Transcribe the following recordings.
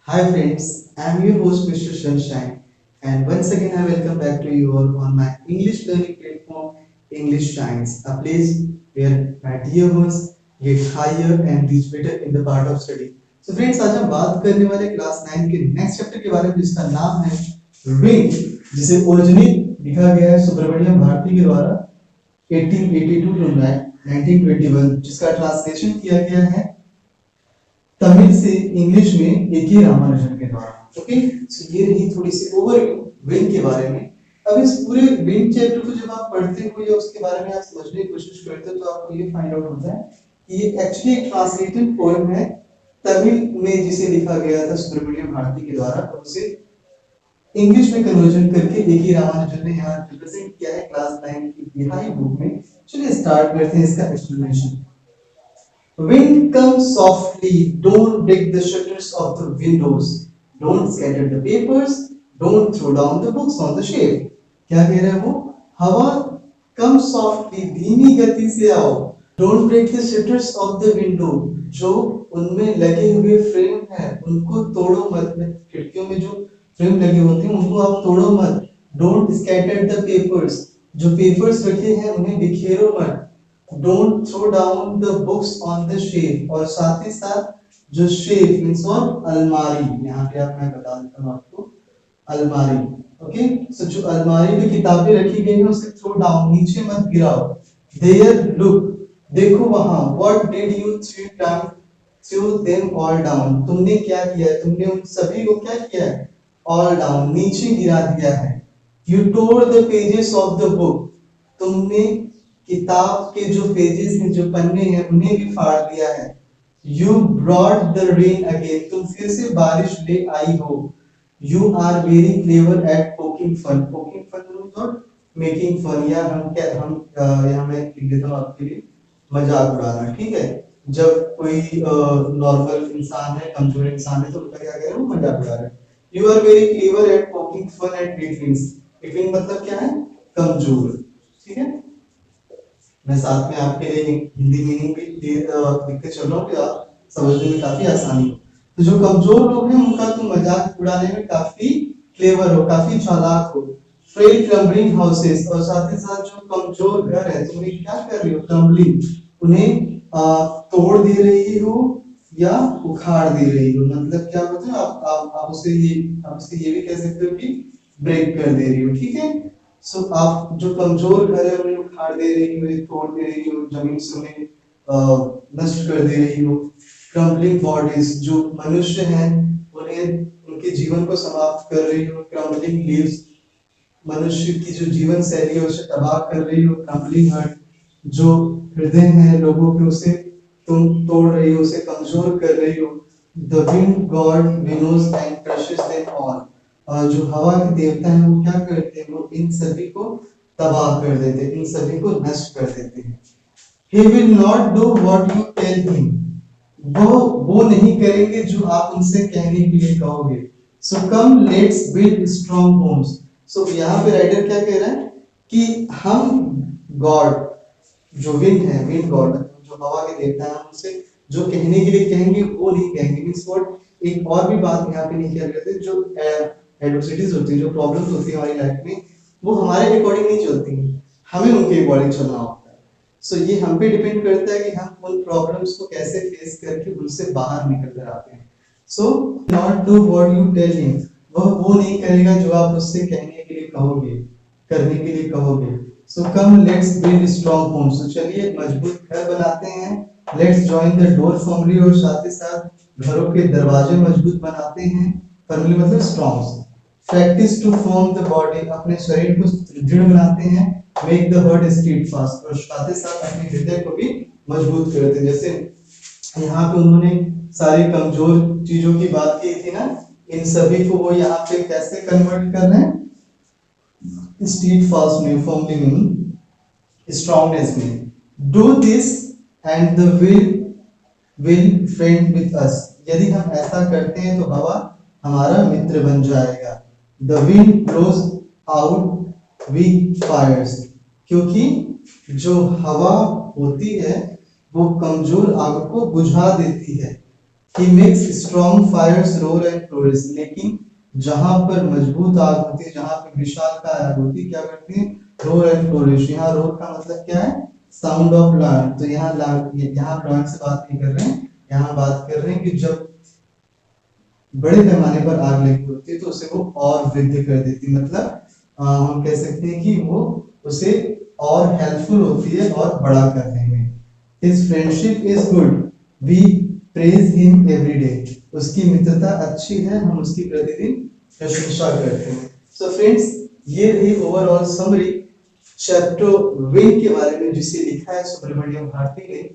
Hi friends, I am your host Mr. Sunshine, and once again I welcome back to you all on my English learning platform English Shines, a place where my dear ones get higher and reach better in the part of study. So friends, आज हम बात करने वाले class 9 के next chapter के बारे में जिसका नाम है विंग, जिसे ओरिजिनली लिखा गया है सुब्रमण्यम भारती के द्वारा 1882 टू 1921, जिसका ट्रांसलेशन किया गया है तमिल से इंग्लिश में ए के रामानुजन के द्वारा। ओके, सो ये रही थोड़ी सी ओवरव्यू विंग के बारे में। अब इस पूरे विंग चैप्टर को जब आप पढ़ते हो या उसके बारे में आप समझने की कोशिश करते हो तो आपको ये फाइंड आउट होता है कि ये एक्चुअली एक ट्रांसलेटेड पोएम है तमिल में, जिसे लिखा गया था सुब्रमण्यम भारती के द्वारा, और उसे इंग्लिश में कन्वर्जन करके ए के रामानुजन ने यहाँ रिप्रेजेंट किया है क्लास 9 की बिहाई बुक में। चलिए स्टार्ट करते हैं इसका explanation. Wind comes softly, don't break the shutters of the windows, don't scatter the papers, don't throw down the books on the shelf. क्या कह रहा है वो? हवा come softly, धीमी गति से आओ, don't break the shutters of the window, जो उनमें लगे हुए फ्रेम है उनको तोड़ो मत, खिड़कियों में जो फ्रेम लगे होते हैं उनको आप तोड़ो मत, don't scatter the papers, जो पेपर्स रखे हैं उन्हें बिखेरो मत, don't throw down the books on the shelf, और साथ ही साथ जो शेल्फ मींस और अलमारी, यहाँ पे आप मैं बता देता हूँ आपको अलमारी। ओके, सो जो अलमारी में किताबें रखी गई हैं उसे थ्रो डाउन, नीचे मत गिराओ। देयर लुक, देखो वहां, what did you throw down, throw them all down, तुमने क्या किया है, तुमने उन सभी को क्या किया है, ऑल डाउन, नीचे गिरा दिया है। You tore the pages of the book, तुमने किताब के जो पेजेस हैं, जो पन्ने हैं, उन्हें भी फाड़ दिया है। You brought the rain again, तुम फिर से बारिश ले आई हो। You are very clever at poking fun, poking fun means और मेकिंग फन, या हम यहाँ मैं लिख देता हूँ आपके लिए मजाक उड़ाना। ठीक है, जब कोई नॉर्मल इंसान है, कमजोर इंसान है, तो उनका क्या कह रहे हैं, वो मजाक उड़ा रहे हैं। You are very clever at poking fun at weak wings, weak मतलब क्या है, कमजोर। ठीक है, मैं साथ में आपके लिए हिंदी मीनिंग भी लिखते चल रहा हूँ कि आप समझने में काफी आसानी हो। तो जो कमजोर लोग हैं उनका तुम मजाक उड़ाने में काफी क्लेवर हो, काफी चालाक हो। फ्रेल क्रम्बलिंग हाउसेस, और साथ ही साथ जो कमजोर घर है तुम क्या कर रही हो, क्रम्बलिंग, उन्हें तोड़ दे रही हो या उखाड़ दे रही हो। मतलब क्या होता है, आप उसे ये भी कह सकते हो कि ब्रेक कर दे रही हो। ठीक है, सो आप जो कमजोर घर है उन्हें उखाड़ दे रही हो, तोड़ दे रही हो, जमीन से उन्हें नष्ट कर दे रही हो। क्रम्बलिंग बॉडीज, जो मनुष्य हैं उन्हें उनके जीवन को समाप्त कर रही हो। क्रम्बलिंग लीव्स, मनुष्य की जो जीवन शैली है उसे तबाह कर रही हो। क्रम्बलिंग हार्ट, जो हृदय है लोगों के उसे तुम तोड़ रही हो, उसे कमजोर कर रही हो। The wind god winnows and crushes them all, जो हवा के देवता हैं वो क्या करते हैं, वो इन सभी को तबाह कर देते हैं, इन सभी को नष्ट कर देते हैं। He will not do what you tell him, वो नहीं करेंगे जो आप उनसे कहने के लिए कहोगे। So come let's build strong homes, so यहाँ पे राइटर क्या कह रहा है कि हम गॉड, जो विंड है, विंड गॉड जो हवा के देवता है, उनसे जो कहने के लिए कहेंगे वो नहीं कहेंगे। मींस व्हाट, एक और भी बात यहाँ पे नहीं किया करते, जो एडवर्सिटीज होती है, जो प्रॉब्लम्स होती है हमारी लाइफ में, वो हमारे अकॉर्डिंग नहीं चलती हैं, हमें उनके अकॉर्डिंग चलना होता है। सो ये हम पे डिपेंड करता है कि हम उन प्रॉब्लम्स को कैसे फेस करके उनसे बाहर निकल कर आते हैं। So not do what you tell him, वह वो नहीं करेगा जो आप उससे कहने के लिए कहोगे, करने के लिए कहोगे। So come let's build strong homes, तो चलिए मजबूत घर बनाते हैं। Let's join the door firmly, और साथ ही साथ घरों के दरवाजे मजबूत बनाते हैं। फर्मली मतलब strong. Practice to form the body, अपने शरीर को दृढ़ बनाते हैं। मेक द हार्ट स्टीडफास्ट, और साथ ही साथ अपने हृदय को भी मजबूत करते हैं। जैसे यहाँ पे उन्होंने सारी कमजोर चीजों की बात की थी ना, इन सभी को वो यहाँ पे कैसे कन्वर्ट कर रहे हैं, स्टीडफास्ट में, फर्मली में, स्ट्रॉन्गनेस में। Do this and the will friend with us, यदि हम ऐसा करते हैं तो हवा हमारा मित्र बन जाएगा। The wind blows out weak fires, क्योंकि जो हवा होती है वो कमजोर आग को बुझा देती है। He makes strong fires roar and flourish. लेकिन जहां पर मजबूत आग होती है, जहां पे विशाल का आग होती है, क्या करती है? Roar and flourish. यहाँ रोर का मतलब क्या है? Sound of lion. तो यहाँ यहाँ लॉयन से बात नहीं कर रहे हैं, यहाँ बात कर रहे हैं कि जब बड़े पैमाने पर आग लगी होती है तो उसे वो और वृद्धि कर देती, मतलब हम कह सकते हैं कि वो उसे और हेल्पफुल होती है और बड़ा करने में। His friendship is good. We praise him every day. उसकी मित्रता अच्छी है, हम उसकी प्रतिदिन प्रशंसा करते हैं। So friends, ये रही ओवरऑल समरी चैप्टर विन के बारे में जिसे लिखा है सुब्रमण्यम भारती ने।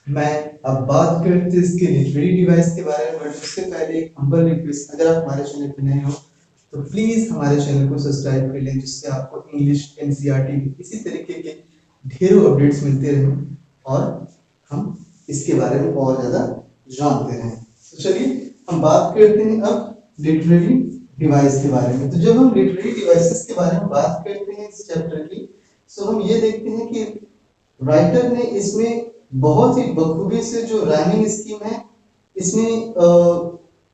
मैं अब बात करते हैं इसके लिटरेरी डिवाइस के बारे में, बट उससे पहले एक हम्बल रिक्वेस्ट, अगर आप हमारे चैनल पर नए हो तो प्लीज हमारे चैनल को सब्सक्राइब कर लें, जिससे आपको इंग्लिश एनसीईआरटी इसी तरीके के ढेरों अपडेट्स मिलते रहें और हम इसके बारे में और ज्यादा जानते रहें। तो चलिए हम बात करते हैं अब लिटरेरी डिवाइस के बारे में। तो जब हम लिटरेरी डिवाइसेस के बारे में बात करते हैं इस चैप्टर की, तो हम ये देखते हैं कि राइटर ने इसमें बहुत ही बखूबी से जो राइमिंग स्कीम है इसमें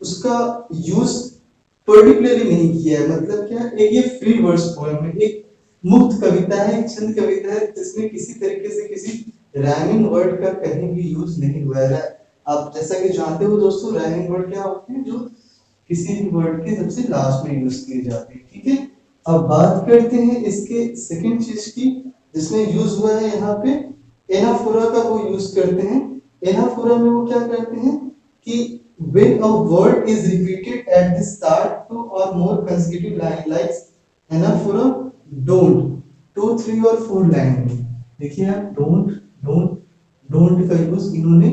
उसका यूज पर्टिकुलरली नहीं किया है। मतलब क्या, एक ये फ्री वर्स पोएम है, एक मुक्त कविता है, एक छंद कविता है, जिसमें किसी तरीके से किसी राइमिंग वर्ड का कहीं भी यूज नहीं हुआ है। आप जैसा कि जानते हो दोस्तों, राइमिंग वर्ड क्या होते हैं? जो किसी भी वर्ड के सबसे लास्ट में यूज किए जाते हैं। ठीक है, अब बात करते हैं इसके सेकंड चीज की जिसमें यूज हुआ है। यहाँ पे एनाफोरा का वो यूज करते हैं। एनाफोरा में वो क्या करते हैं कि when a word is repeated at the start two or more consecutive line like anaphora don't 2 3 और 4 लाइन में, देखिए आप डोंट का यूज इन्होंने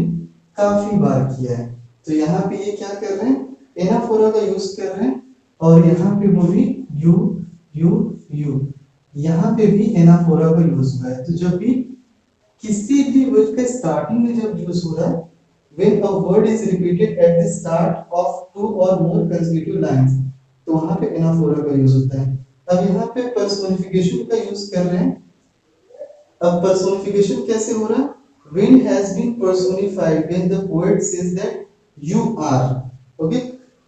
काफी बार किया है। तो यहाँ पे ये क्या कर रहे हैं? एनाफोरा का यूज कर रहे हैं। और यहाँ पे वो भी यू यहाँ पे भी एनाफोरा का यूज हुआ है। तो जब भी किसी भी वर्ड का स्टार्टिंग में जब यूज हो रहा है, when a word is repeated at the start of two or more consecutive lines, तो वहां पे एनाफोरा का यूज होता है। अब यहाँ पे पर्सोनिफिकेशन का यूज कर रहे हैं। अब पर्सोनिफिकेशन कैसे हो रहा है? When has been personified when the poet says that you are. Okay,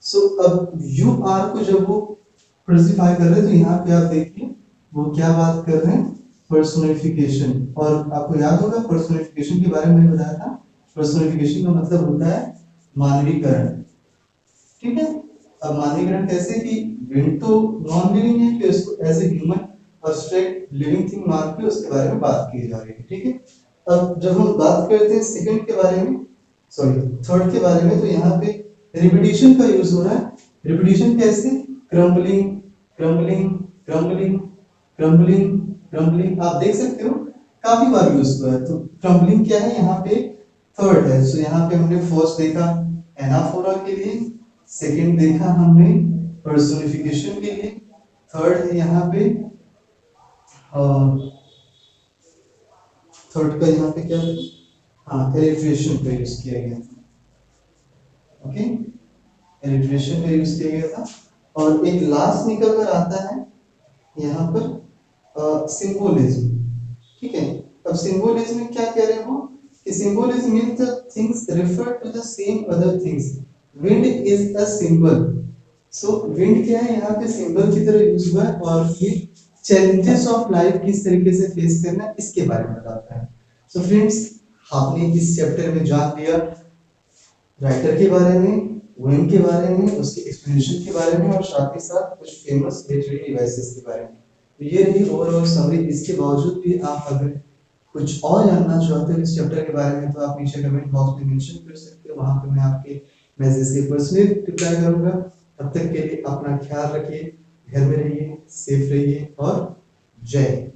so अब you are को जब वो पर्सोनिफाई कर रहे हैं तो यहाँ पे आप देखिए वो क्या बात कर रहे हैं? पर्सोनिफिकेशन। और आपको याद होगा पर्सोनिफिकेशन के बारे में बताया था। पर्सोनिफिकेशन का मतलब होता है मानवीकरण। ठीक है, अब मानवीकरण कैसे कि विंड तो नॉन लिविंग है, कि उसको as a human abstract living thing मान के उसके बारे में बात की जा रही है। ठीक है, अब जब हम बात करते हैं सेकंड के बारे में, सॉरी थर्ड के बारे में, तो यहाँ पे रिपीटिशन का यूज हो रहा है। रिपीटिशन कैसे? Crumbling crumbling crumbling crumbling crumbling, आप देख सकते हो काफी बार यूज हुआ है। तो क्रम्बलिंग क्या है? यहाँ पे थर्ड है। सो यहाँ पे हमने फर्स्ट देखा एनाफोरा के लिए, सेकंड देखा हमने पर्सोनिफिकेशन के लिए, थर्ड है यहाँ पे थर्ड का यहाँ पे क्या है? हाँ, एलिट्रेशन का यूज किया गया था। ओके, एलिट्रेशन का यूज किया गया था। और एक लास्ट निकल कर आता है यहाँ पर सिंबोलिज्म। ठीक है, अब सिंबोलिज्म में क्या कह रहे हो कि symbolism means the things refer to the same other things. Wind is a symbol. So wind क्या है? यहाँ पे सिंबल की तरह यूज हुआ है और ये चैलेंजेस ऑफ लाइफ किस तरीके से फेस करना है इसके बारे में बताता है। सो फ्रेंड्स, आपने इस चैप्टर में जान लिया राइटर के बारे में, पोएम के बारे में, उसके एक्सप्लेनेशन के बारे में और साथ ही साथ कुछ फेमस लिटरेरी डिवाइसेस के बारे में। तो ये रही ओवरऑल समरी। इसके बावजूद भी आप अगर कुछ और जानना चाहते हो इस चैप्टर के बारे में तो आप नीचे कमेंट बॉक्स में मेंशन कर सकते हो, वहां पे मैं आपके मैसेज के पर्सनली रिप्लाई करूंगा। तब तक के लिए अपना ख्याल रखिए, घर में रहिए, सेफ रहिए और जय हिंद।